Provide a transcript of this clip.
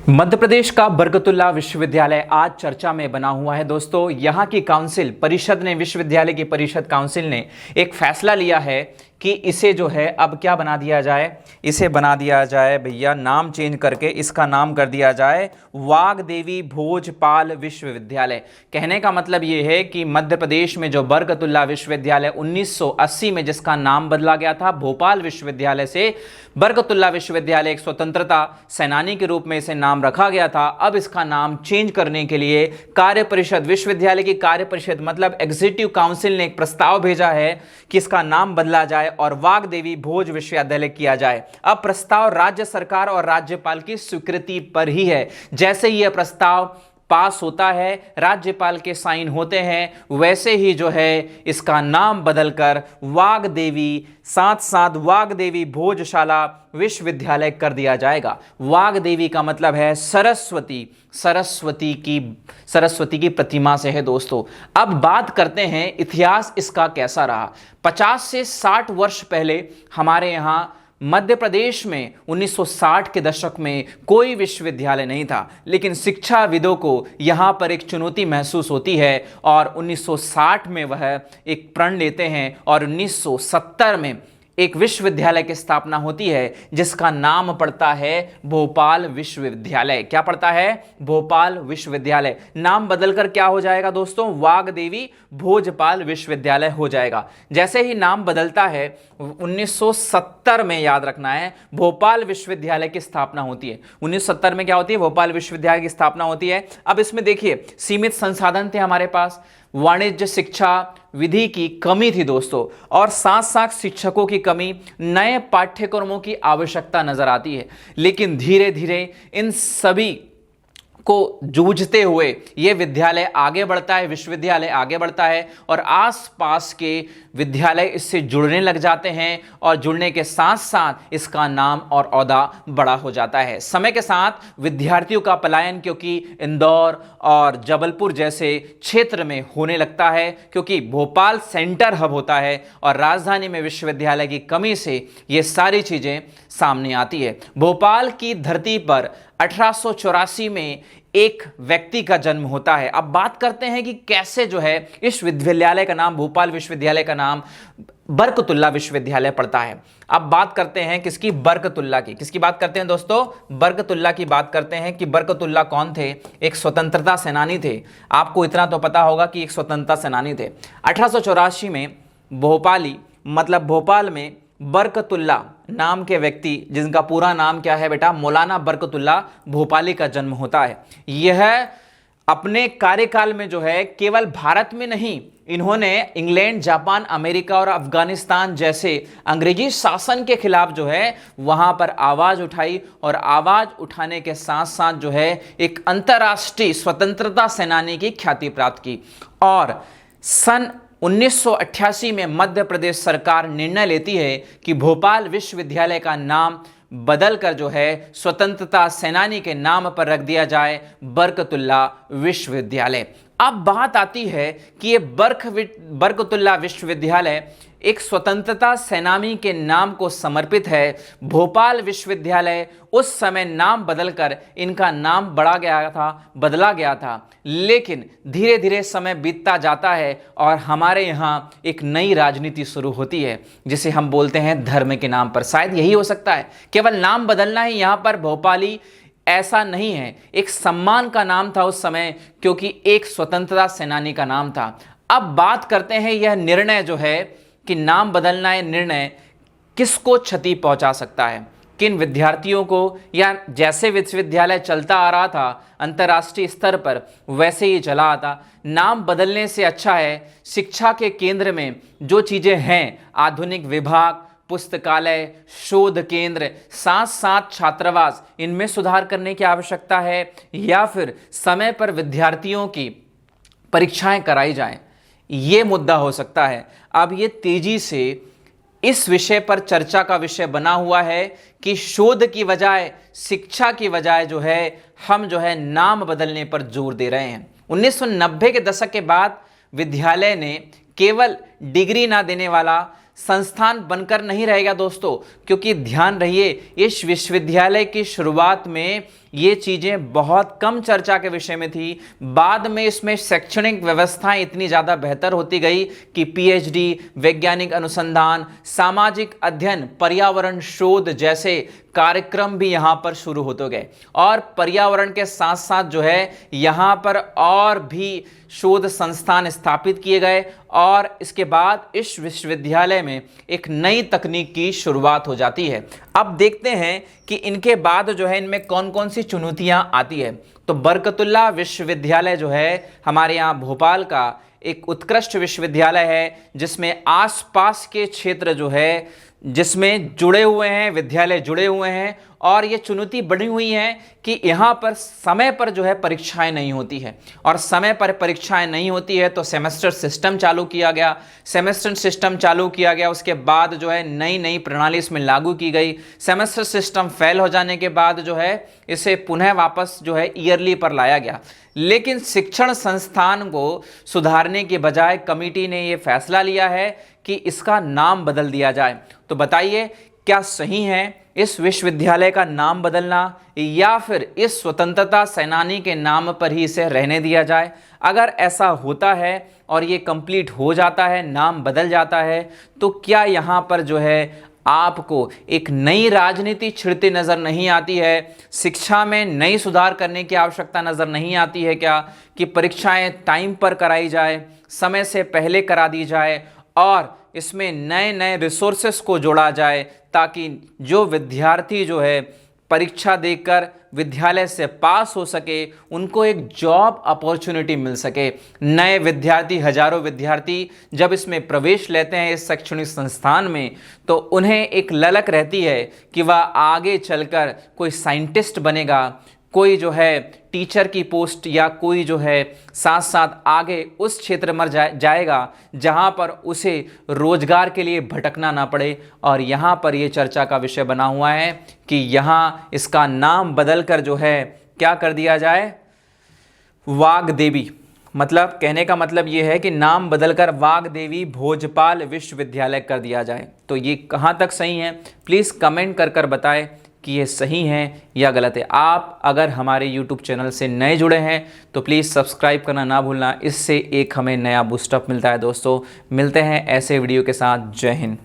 मध्य प्रदेश का बरकतुल्लाह विश्वविद्यालय आज चर्चा में बना हुआ है। दोस्तों, यहाँ की काउंसिल परिषद ने, विश्वविद्यालय की परिषद काउंसिल ने एक फैसला लिया है कि इसे जो है अब क्या बना दिया जाए, इसे बना दिया जाए भैया, नाम चेंज करके इसका नाम कर दिया जाए वाग्देवी भोजपाल विश्वविद्यालय। कहने का मतलब ये है कि मध्य प्रदेश में जो बरकतुल्लाह विश्वविद्यालय 1980 में जिसका नाम बदला गया था भोपाल विश्वविद्यालय से बरकतुल्लाह विश्वविद्यालय, एक स्वतंत्रता सेनानी के रूप में इसे नाम रखा गया था। अब इसका नाम चेंज करने के लिए कार्य परिषद, विश्वविद्यालय की कार्य परिषद मतलब एग्जीक्यूटिव काउंसिल ने एक प्रस्ताव भेजा है कि इसका नाम बदला जाए और वाग्देवी भोज विश्वविद्यालय किया जाए। अब प्रस्ताव राज्य सरकार और राज्यपाल की स्वीकृति पर ही है। जैसे ही यह प्रस्ताव पास होता है, राज्यपाल के साइन होते हैं, वैसे ही जो है इसका नाम बदलकर वाग्देवी, साथ साथ वाग्देवी भोजशाला विश्वविद्यालय कर दिया जाएगा। वाग्देवी का मतलब है सरस्वती, सरस्वती की प्रतिमा से है। दोस्तों, अब बात करते हैं इतिहास इसका कैसा रहा। 50 से 60 वर्ष पहले हमारे यहाँ मध्य प्रदेश में 1960 के दशक में कोई विश्वविद्यालय नहीं था, लेकिन शिक्षाविदों को यहाँ पर एक चुनौती महसूस होती है और 1960 में वह एक प्रण लेते हैं और 1970 में एक विश्वविद्यालय की स्थापना होती है जिसका नाम पड़ता है भोपाल विश्वविद्यालय। क्या पड़ता है? भोपाल विश्वविद्यालय। नाम बदलकर क्या हो जाएगा दोस्तों? वाग्देवी भोजपाल विश्वविद्यालय हो जाएगा। जैसे ही नाम बदलता है 1970 में, याद रखना है, भोपाल विश्वविद्यालय की स्थापना होती है। 1970 में क्या होती है? भोपाल विश्वविद्यालय की स्थापना होती है। अब इसमें देखिए, सीमित संसाधन थे हमारे पास, वाणिज्य शिक्षा विधि की कमी थी दोस्तों, और साथ साथ शिक्षकों की कमी, नए पाठ्यक्रमों की आवश्यकता नजर आती है। लेकिन धीरे धीरे इन सभी को जूझते हुए ये विद्यालय आगे बढ़ता है, विश्वविद्यालय आगे बढ़ता है और आसपास के विद्यालय इससे जुड़ने लग जाते हैं और जुड़ने के साथ साथ इसका नाम और ओहदा बड़ा हो जाता है। समय के साथ विद्यार्थियों का पलायन क्योंकि इंदौर और जबलपुर जैसे क्षेत्र में होने लगता है, क्योंकि भोपाल सेंटर हब होता है और राजधानी में विश्वविद्यालय की कमी से ये सारी चीजें सामने आती है। भोपाल की धरती पर 1884 में एक व्यक्ति का जन्म होता है। अब बात करते हैं कि कैसे जो है इस विश्वविद्यालय का नाम, भोपाल विश्वविद्यालय का नाम बरकतुल्लाह विश्वविद्यालय पड़ता है। अब बात करते हैं किसकी? बरकतुल्लाह की। किसकी बात करते हैं दोस्तों? बरकतुल्लाह की बात करते हैं कि बरकतुल्लाह कौन थे? एक स्वतंत्रता सेनानी थे। आपको इतना तो पता होगा कि एक स्वतंत्रता सेनानी थे। 1884 में भोपाली मतलब भोपाल में बरकतुल्लाह नाम के व्यक्ति, जिनका पूरा नाम क्या है बेटा? मौलाना बरकतुल्लाह भोपाली का जन्म होता है। यह अपने कार्यकाल में जो है केवल भारत में नहीं, इन्होंने इंग्लैंड, जापान, अमेरिका और अफगानिस्तान जैसे अंग्रेजी शासन के खिलाफ जो है वहां पर आवाज उठाई और आवाज उठाने के साथ साथ जो है एक अंतर्राष्ट्रीय स्वतंत्रता सेनानी की ख्याति प्राप्त की। और सन 1988 में मध्य प्रदेश सरकार निर्णय लेती है कि भोपाल विश्वविद्यालय का नाम बदलकर जो है स्वतंत्रता सेनानी के नाम पर रख दिया जाए बरकतुल्लाह विश्वविद्यालय। अब बात आती है कि ये बरकतुल्लाह विश्वविद्यालय एक स्वतंत्रता सेनानी के नाम को समर्पित है। भोपाल विश्वविद्यालय उस समय नाम बदलकर इनका नाम बदला गया था, लेकिन धीरे धीरे समय बीतता जाता है और हमारे यहाँ एक नई राजनीति शुरू होती है जिसे हम बोलते हैं धर्म के नाम पर। शायद यही हो सकता है, केवल नाम बदलना ही यहाँ पर भोपाली ऐसा नहीं है, एक सम्मान का नाम था उस समय, क्योंकि एक स्वतंत्रता सेनानी का नाम था। अब बात करते हैं यह निर्णय जो है कि नाम बदलना, यह निर्णय किसको क्षति पहुंचा सकता है, किन विद्यार्थियों को, या जैसे विश्वविद्यालय चलता आ रहा था अंतर्राष्ट्रीय स्तर पर वैसे ही चला आता। नाम बदलने से अच्छा है शिक्षा के केंद्र में जो चीज़ें हैं, आधुनिक विभाग, पुस्तकालय, शोध केंद्र, साथ साथ छात्रावास, इनमें सुधार करने की आवश्यकता है, या फिर समय पर विद्यार्थियों की परीक्षाएं कराई जाएं, ये मुद्दा हो सकता है। अब ये तेजी से इस विषय पर चर्चा का विषय बना हुआ है कि शोध की बजाय, शिक्षा की बजाय जो है हम जो है नाम बदलने पर जोर दे रहे हैं। 1990 के दशक के बाद विद्यालय ने केवल डिग्री ना देने वाला संस्थान बनकर नहीं रहेगा दोस्तों, क्योंकि ध्यान रहिए इस विश्वविद्यालय की शुरुआत में ये चीज़ें बहुत कम चर्चा के विषय में थी। बाद में इसमें शैक्षणिक व्यवस्थाएं इतनी ज़्यादा बेहतर होती गई कि पीएचडी, वैज्ञानिक अनुसंधान, सामाजिक अध्ययन, पर्यावरण शोध जैसे कार्यक्रम भी यहाँ पर शुरू होते गए और पर्यावरण के साथ साथ जो है यहाँ पर और भी शोध संस्थान स्थापित किए गए और इसके बाद इस विश्वविद्यालय में एक नई तकनीक की शुरुआत हो जाती है। अब देखते हैं कि इनके बाद जो है इनमें कौन कौन सी चुनौतियां आती है। तो बरकतुल्लाह विश्वविद्यालय जो है हमारे यहाँ भोपाल का एक उत्कृष्ट विश्वविद्यालय है, जिसमें आसपास के क्षेत्र जो है जिसमें जुड़े हुए हैं, विद्यालय जुड़े हुए हैं और ये चुनौती बनी हुई है कि यहाँ पर समय पर जो है परीक्षाएं नहीं होती है और समय पर परीक्षाएं नहीं होती है तो सेमेस्टर सिस्टम चालू किया गया। सेमेस्टर सिस्टम चालू किया गया, उसके बाद जो है नई नई प्रणाली इसमें लागू की गई। सेमेस्टर सिस्टम फेल हो जाने के बाद जो है इसे पुनः वापस जो है ईयरली पर लाया गया, लेकिन शिक्षण संस्थान को सुधारने के बजाय कमेटी ने यह फैसला लिया है कि इसका नाम बदल दिया जाए। तो बताइए क्या सही है इस विश्वविद्यालय का नाम बदलना या फिर इस स्वतंत्रता सेनानी के नाम पर ही इसे रहने दिया जाए? अगर ऐसा होता है और ये कंप्लीट हो जाता है, नाम बदल जाता है, तो क्या यहाँ पर जो है आपको एक नई राजनीति छिड़ती नज़र नहीं आती है? शिक्षा में नई सुधार करने की आवश्यकता नज़र नहीं आती है क्या? कि परीक्षाएं टाइम पर कराई जाए, समय से पहले करा दी जाए और इसमें नए नए रिसोर्सेस को जोड़ा जाए ताकि जो विद्यार्थी जो है परीक्षा देकर विद्यालय से पास हो सके, उनको एक जॉब अपॉर्चुनिटी मिल सके। नए विद्यार्थी, हजारों विद्यार्थी जब इसमें प्रवेश लेते हैं इस शैक्षणिक संस्थान में, तो उन्हें एक ललक रहती है कि वह आगे चलकर कोई साइंटिस्ट बनेगा, कोई जो है टीचर की पोस्ट या कोई जो है साथ साथ आगे उस क्षेत्र में जाएगा जहां पर उसे रोजगार के लिए भटकना ना पड़े। और यहां पर ये चर्चा का विषय बना हुआ है कि यहां इसका नाम बदलकर जो है क्या कर दिया जाए, वाग्देवी। मतलब कहने का मतलब ये है कि नाम बदलकर वाग्देवी भोजपाल विश्वविद्यालय कर दिया जाए। तो ये कहाँ तक सही है? प्लीज़ कमेंट कर बताएं कि ये सही है या गलत है। आप अगर हमारे YouTube चैनल से नए जुड़े हैं तो प्लीज़ सब्सक्राइब करना ना भूलना, इससे एक हमें नया बूस्टअप मिलता है। दोस्तों मिलते हैं ऐसे वीडियो के साथ। जय हिंद।